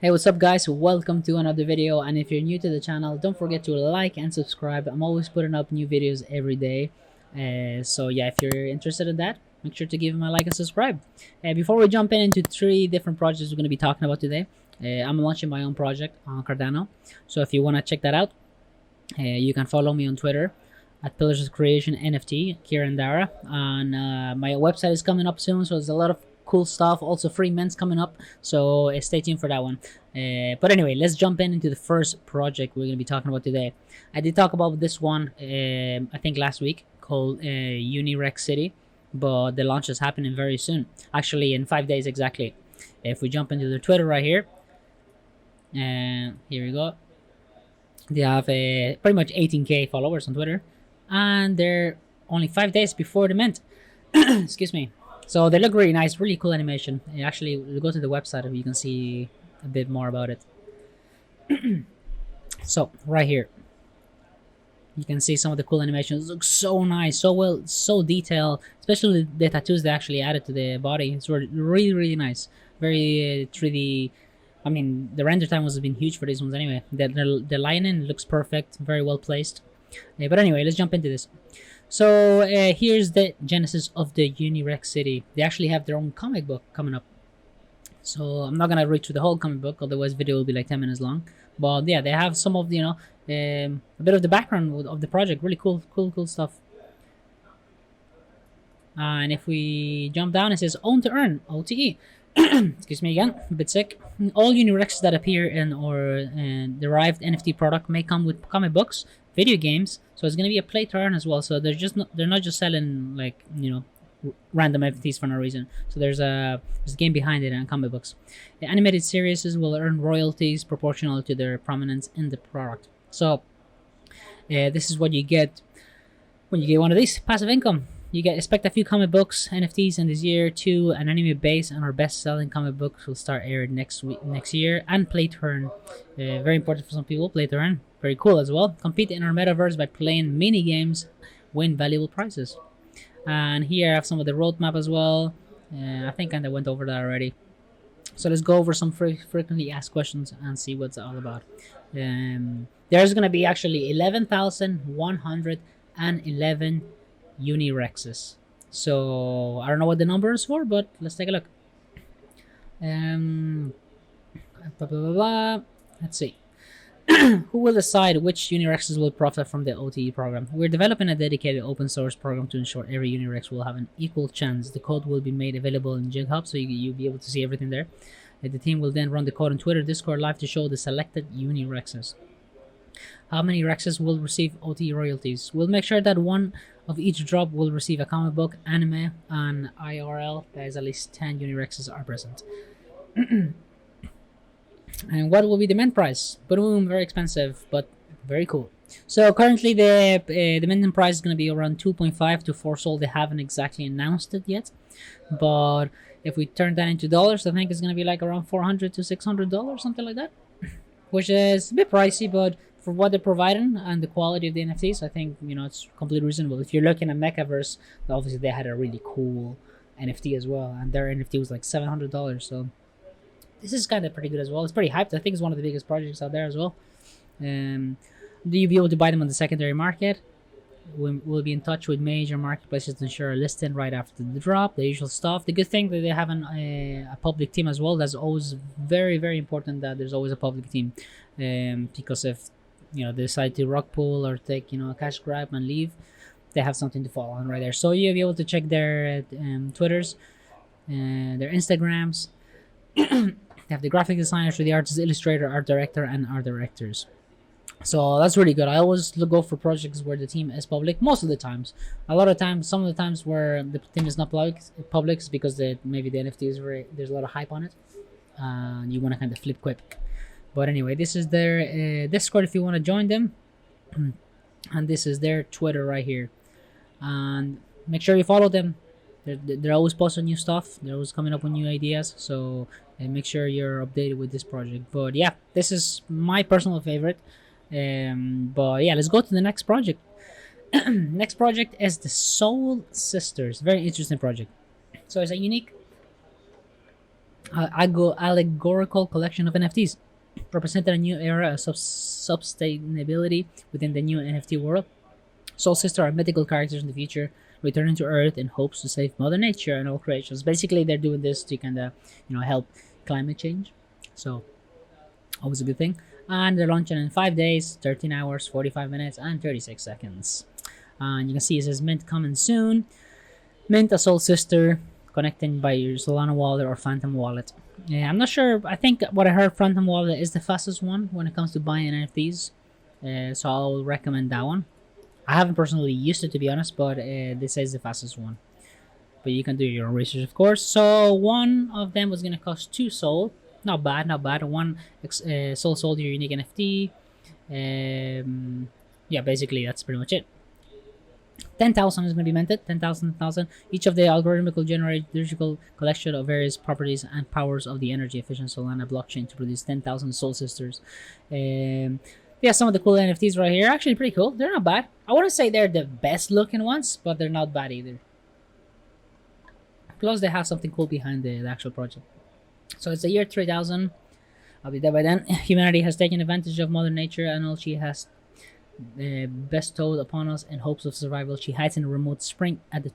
Hey, what's up guys? Welcome to another video, and if you're new to the channel, don't forget to like and subscribe. I'm always putting up new videos every day. So yeah, if you're interested in that, make sure to give me a like and subscribe. Before we jump into three different projects we're going to be talking about today, I'm launching my own project on Cardano. So if you want to check that out, you can follow me on Twitter at Pillars of Creation NFT, Kieran Dara. And my website is coming up soon, so there's a lot of cool stuff. Also free mints coming up, so stay tuned for that one. But anyway, let's jump into the first project we're going to be talking about today. I did talk about this one, I think last week, called Unirexcity, but the launch is happening very soon. Actually, in 5 days exactly. If we jump into their Twitter right here, and here we go. They have pretty much 18k followers on Twitter, and they're only 5 days before the mint. Excuse me. So they look really nice, really cool animation. Actually, we'll go to the website and you can see a bit more about it. So right here, you can see some of the cool animations. It looks so nice, so well, so detailed. Especially the tattoos they actually added to the body. It's really, really nice. Very 3D. I mean, the render time has been huge for these ones anyway. The lining looks perfect, very well placed. But anyway, let's jump into this. So here's the genesis of the Unirexcity. They actually have their own comic book coming up. So I'm not gonna read through the whole comic book, otherwise video will be like 10 minutes long. But yeah, they have some of the, a bit of the background of the project. Really cool stuff. And if we jump down, it says own to earn, OTE. Excuse me again, a bit sick. All Unirexes that appear in or derived NFT product may come with comic books, video games. So it's gonna be a play to earn as well. So they're not just selling like random NFTs for no reason. So there's a game behind it and comic books. The animated series will earn royalties proportional to their prominence in the product. So this is what you get when you get one of these passive income. You expect a few comic books, NFTs in this year, 2 an anime base, and our best-selling comic books will start aired next year. And play to earn, very important for some people. Play to earn, very cool as well. Compete in our metaverse by playing mini games, win valuable prizes. And here I have some of the roadmap as well. I think I kind of went over that already. So let's go over some frequently asked questions and see what's all about. There's gonna be actually 11,111 Unirexes. So I don't know what the number is for, but let's take a look. Let's see. Who will decide which Unirexes will profit from the OTE program? We're developing a dedicated open source program to ensure every Unirex will have an equal chance. The code will be made available in GitHub, so you'll be able to see everything there. The team will then run the code on Twitter, Discord, live to show the selected Unirexes. How many Rexes will receive OTE royalties? We'll make sure that one of each drop will receive a comic book, anime, and IRL. That is at least 10 Unirexes are present. And what will be the mint price? Boom, very expensive, but very cool. So currently the mint price is going to be around 2.5 to 4 SOL. They haven't exactly announced it yet, but if we turn that into dollars, I think it's going to be like around $400 to $600, something like that, which is a bit pricey, but for what they're providing and the quality of the NFTs, I think it's completely reasonable. If you're looking at Mechaverse, obviously they had a really cool NFT as well, and their NFT was like $700. So this is kind of pretty good as well. It's pretty hyped. I think it's one of the biggest projects out there as well. Do you be able to buy them on the secondary market? We'll be in touch with major marketplaces to ensure a listing right after the drop, the usual stuff. The good thing that they have a public team as well. That's always very, very important that there's always a public team, because if they decide to rug pull or take a cash grab and leave, they have something to follow on right there. So you'll be able to check their Twitters, their Instagrams. They have the graphic designers, the artist, illustrator, art director, and art directors. So that's really good. I always go for projects where the team is public. Most of the times, a lot of times, some of the times where the team is not public is because maybe the NFT is there's a lot of hype on it, and you want to kind of flip quick. But anyway, this is their Discord if you want to join them, and this is their Twitter right here. And make sure you follow them. They're always posting new stuff. They're always coming up with new ideas. So make sure you're updated with this project. But yeah, this is my personal favorite. But yeah, let's go to the next project. Next project is the SOLSISTERS. Very interesting project. So it's a unique allegorical collection of NFTs represented a new era of sustainability within the new NFT world. Soul Sister are mythical characters in the future, returning to Earth in hopes to save Mother Nature and all creations. Basically, they're doing this to kind of, help climate change. So, always a good thing. And they're launching in 5 days, 13 hours, 45 minutes, and 36 seconds. And you can see it says Mint coming soon. Mint a Soul Sister connecting by your Solana wallet or Phantom wallet. Yeah, I'm not sure. I think what I heard, Phantom wallet is the fastest one when it comes to buying NFTs. So I'll recommend that one. I haven't personally used it to be honest, but this is the fastest one. But you can do your own research, of course. So one of them was gonna cost 2 Sol. Not bad, not bad. One Sol sold your unique NFT. Yeah, basically that's pretty much it. 10,000 is going to be minted. 10,000. Each of the algorithmic will generate digital collection of various properties and powers of the energy efficient Solana blockchain to produce 10,000 Soul Sisters. Yeah, some of the cool NFTs right here. Actually, pretty cool. They're not bad. I wouldn't say they're the best looking ones, but they're not bad either. Plus, they have something cool behind the actual project. So it's the year 3000. I'll be there by then. Humanity has taken advantage of Mother Nature and all she has bestowed upon us in hopes of survival. She hides in a remote spring at the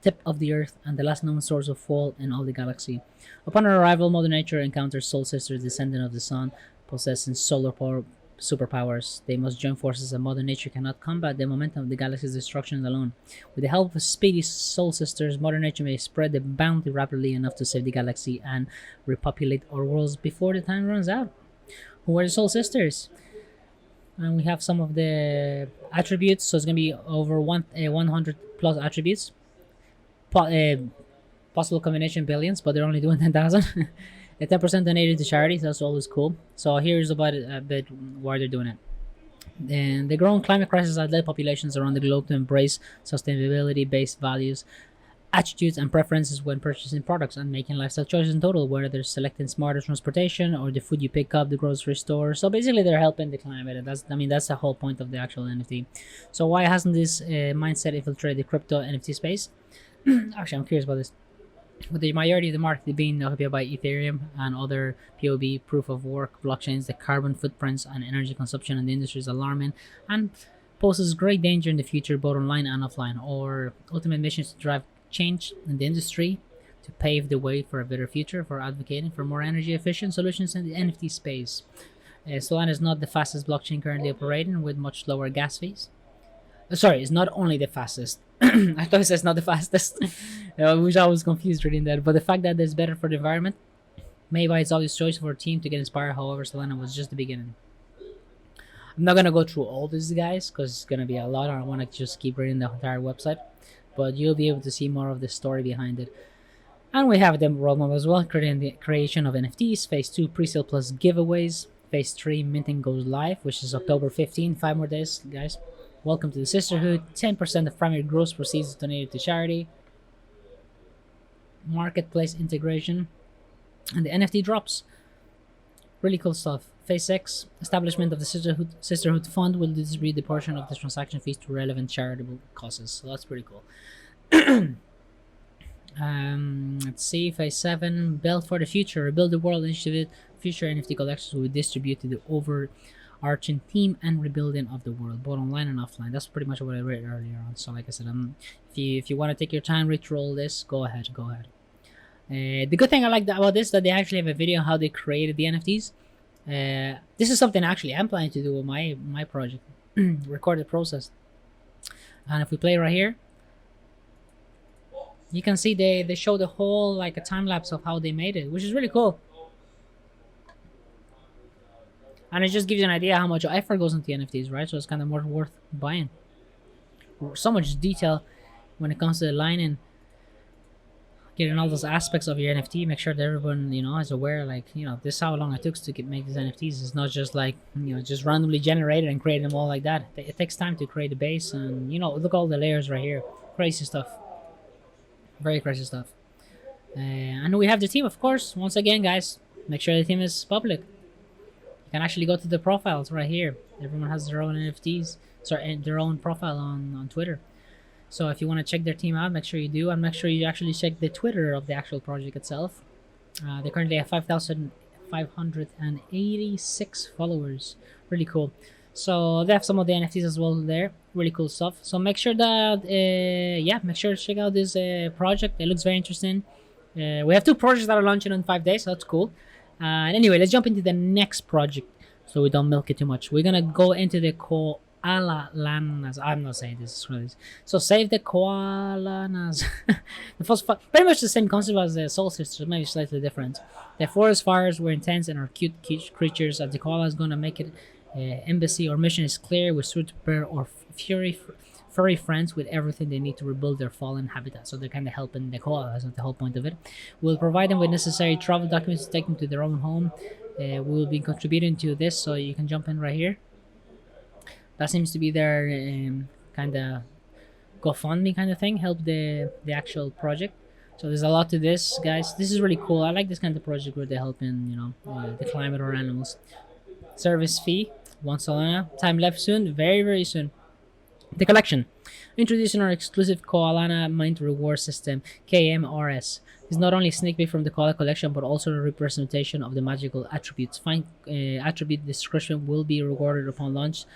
tip of the earth and the last known source of fall in all the galaxy. Upon her arrival, Mother Nature encounters Soul Sisters, descendant of the sun, possessing solar power superpowers. They must join forces and Mother Nature cannot combat the momentum of the galaxy's destruction alone. With the help of speedy Soul Sisters, Mother Nature may spread the bounty rapidly enough to save the galaxy and repopulate our worlds before the time runs out. Who are the Soul Sisters? And we have some of the attributes, so it's going to be over 100 plus attributes. Possible combination billions, but they're only doing 10,000. 10% donated to charities, that's always cool. So here's about it, a bit why they're doing it. And the growing climate crisis has led populations around the globe to embrace sustainability-based values, attitudes, and preferences when purchasing products and making lifestyle choices in total, whether they're selecting smarter transportation or the food you pick up the grocery store. So basically, they're helping the climate, and that's the whole point of the actual NFT. So why hasn't this mindset infiltrated the crypto NFT space? Actually, I'm curious about this. With the majority of the market being occupied by Ethereum and other POB proof of work blockchains, the carbon footprints and energy consumption in the industry is alarming and poses great danger in the future, both online and offline. Our ultimate mission is to drive change in the industry to pave the way for a better future, for advocating for more energy efficient solutions in the NFT space. Solana is not the fastest blockchain currently operating, with much lower gas fees. Sorry, it's not only the fastest. I thought it says not the fastest. I wish I was confused reading that. But the fact that it's better for the environment, made by its obvious choice for a team to get inspired. However, Solana was just the beginning. I'm not gonna go through all this, guys, because it's gonna be a lot. I want to just keep reading the entire website, but you'll be able to see more of the story behind it. And we have the roadmap as well, creating the creation of NFTs, phase 2 pre-sale plus giveaways, phase 3 minting goes live, which is October 15, 5 more days, guys. Welcome to the Sisterhood. 10% of primary gross proceeds is donated to charity. Marketplace integration. And the NFT drops. Really cool stuff. Phase 6. Establishment of the Sisterhood Fund will distribute the portion of the transaction fees to relevant charitable causes. So that's pretty cool. Let's see. Phase 7. Build for the future. Rebuild the world initiative. Future NFT collections will be distributed to the overarching theme and rebuilding of the world, both online and offline. That's pretty much what I read earlier on. So like I said, if you want to take your time, read through all this, go ahead. The good thing I like about this, that they actually have a video on how they created the NFTs. This is something actually I'm planning to do with my project. Record the process. And if we play right here, you can see they show the whole, like, a time lapse of how they made it, which is really cool. And it just gives you an idea how much effort goes into NFTs, right? So it's kind of more worth buying. So much detail when it comes to the lining, getting all those aspects of your NFT. Make sure that everyone, is aware, like, this is how long it took to make these NFTs. It's not just like, just randomly generated and create them all like that. It takes time to create a base, and look at all the layers right here. Crazy stuff. Very crazy stuff. And we have the team, of course. Once again, guys, make sure the team is public. You can actually go to the profiles right here. Everyone has their own NFTs, their own profile on Twitter. So if you want to check their team out, make sure you do, and make sure you actually check the Twitter of the actual project itself. They currently have 5,586 followers. Really cool. So they have some of the NFTs as well there. Really cool stuff. So make sure that yeah, make sure to check out this project. It looks very interesting. We have two projects that are launching in 5 days, so that's cool. And anyway, let's jump into the next project so we don't milk it too much. We're gonna go into the Koala Lanas. I'm not saying this. So save the Koalanas. The first pretty much the same concept as the SOLSISTERS, maybe slightly different. The forest fires were intense and are cute creatures. As the koala is gonna make it embassy or mission is clear. We should prepare our furry friends with everything they need to rebuild their fallen habitat. So they're kind of helping the koalas. That's the whole point of it. We'll provide them with necessary travel documents to take them to their own home. We will be contributing to this, so you can jump in right here. That seems to be their kind of GoFundMe kind of thing, help the actual project. So there's a lot to this, guys. This is really cool. I like this kind of project where they're helping, the climate or animals. Service fee, 1 Solana. Time left soon, very, very soon. The collection. Introducing our exclusive Koalana Mint Reward System, KMRS. It's not only a sneak peek from the Koala collection, but also a representation of the magical attributes. Find attribute description will be rewarded upon launch.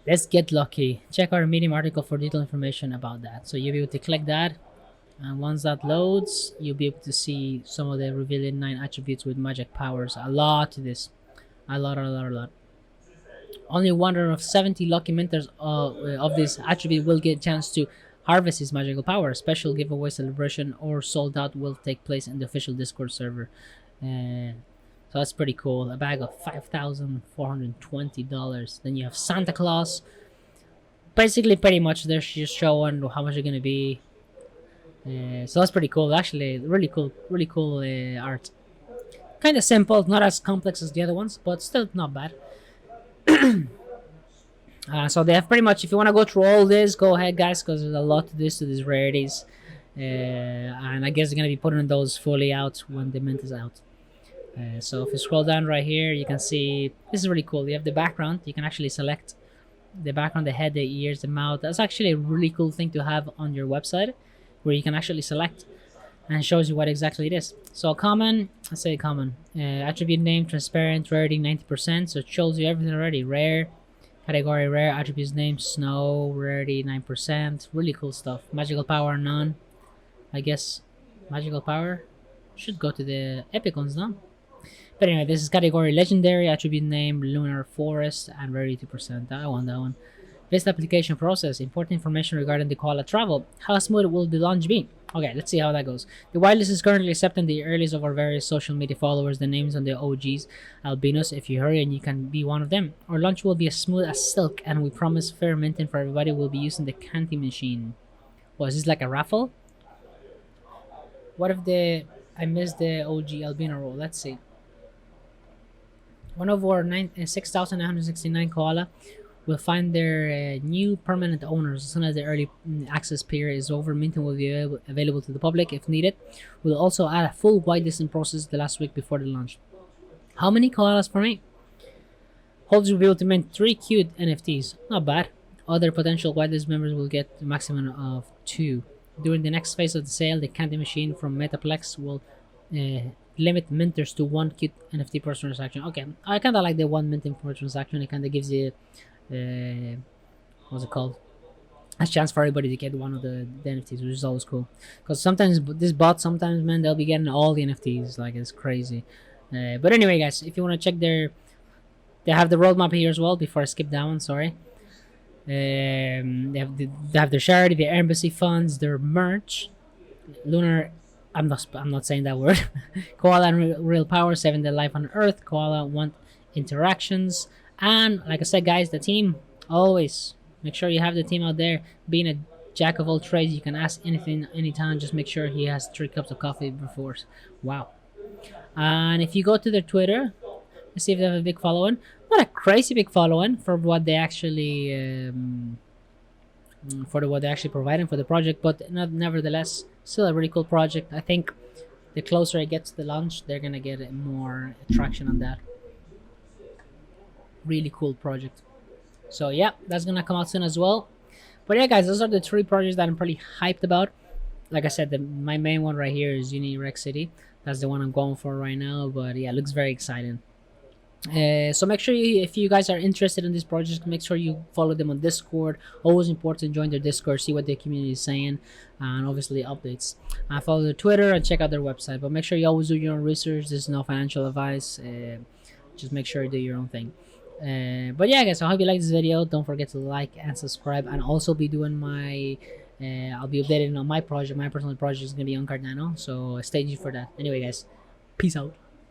Let's get lucky. Check our Medium article for detailed information about that. So you'll be able to click that, and once that loads, you'll be able to see some of the revealing 9 attributes with magic powers. A lot to this. A lot. Only one of 70 lucky minters of this attribute will get a chance to harvest his magical power. Special giveaway celebration or sold out will take place in the official Discord server. So that's pretty cool. A bag of $5,420. Then you have Santa Claus. Basically, pretty much they're just showing how much they're gonna be. So that's pretty cool. Actually, really cool art. Kind of simple, not as complex as the other ones, but still not bad. So they have pretty much, if you want to go through all this, go ahead, guys, because there's a lot to this, to these rarities. And I guess they're going to be putting those fully out when the mint is out. So if you scroll down right here, you can see, this is really cool. You have the background. You can actually select the background, the head, the ears, the mouth. That's actually a really cool thing to have on your website, where you can actually select and shows you what exactly it is. So common, let's say common. Attribute name, transparent, rarity 90%. So it shows you everything already. Rare, category rare, attributes name, snow, rarity 9%. Really cool stuff. Magical power, none. I guess magical power should go to the epic ones, no? But anyway, this is category legendary, attribute name, lunar forest, and rarity 2%. That one. This application process, important information regarding the Koala travel. How smooth will the launch be? Okay, let's see how that goes. The whitelist is currently accepting the earliest of our various social media followers, the names on the OGs, albinos. If you hurry and you can be one of them. Our launch will be as smooth as silk, and we promise fair minting for everybody. We'll be using the candy machine. What, is this like a raffle? What if I missed the OG albino roll? Let's see. One of our 6,969 Koala will find their new permanent owners as soon as the early access period is over. Minting will be available to the public if needed. We'll also add a full whitelisting process the last week before the launch. How many koalas for me? Holders will be able to mint 3 cute NFTs. Not bad. Other potential whitelist members will get a maximum of 2. During the next phase of the sale, the candy machine from Metaplex will limit minters to 1 cute NFT per transaction. Okay, I kind of like the 1 minting per transaction. It kind of gives you what's it called, a chance for everybody to get one of the NFTs, which is always cool, because sometimes this bot, sometimes, man, they'll be getting all the NFTs, like it's crazy. But anyway, guys, if you want to check they have the roadmap here as well. Before I skip that one, sorry. They have their charity, their embassy funds, their merch, lunar, I'm not saying that word. Koala and real power, saving their life on Earth. Koala want interactions. And like I said, guys, the team, always make sure you have the team out there. Being a jack of all trades, you can ask anything anytime. Just make sure he has 3 cups of coffee before. Wow. And if you go to their Twitter, let's see if they have a big following. Not a crazy big following for what they actually providing for the project, but nevertheless, still a really cool project. I think the closer it gets to the launch, they're gonna get more traction on that. Really cool project. So yeah, that's gonna come out soon as well. But yeah, guys, those are the 3 projects that I'm pretty hyped about. Like I said, my main one right here is Unirexcity. That's the one I'm going for right now. But yeah, it looks very exciting. So make sure if you guys are interested in this project, make sure you follow them on Discord. Always important to join their Discord, see what their community is saying, and obviously updates. Follow their Twitter and check out their website. But make sure you always do your own research. There's no financial advice. Just make sure you do your own thing. But yeah, guys, I hope you like this video. Don't forget to like and subscribe, and also be doing my. I'll be updating on my project. My personal project is gonna be on Cardano, so stay tuned for that. Anyway, guys, peace out.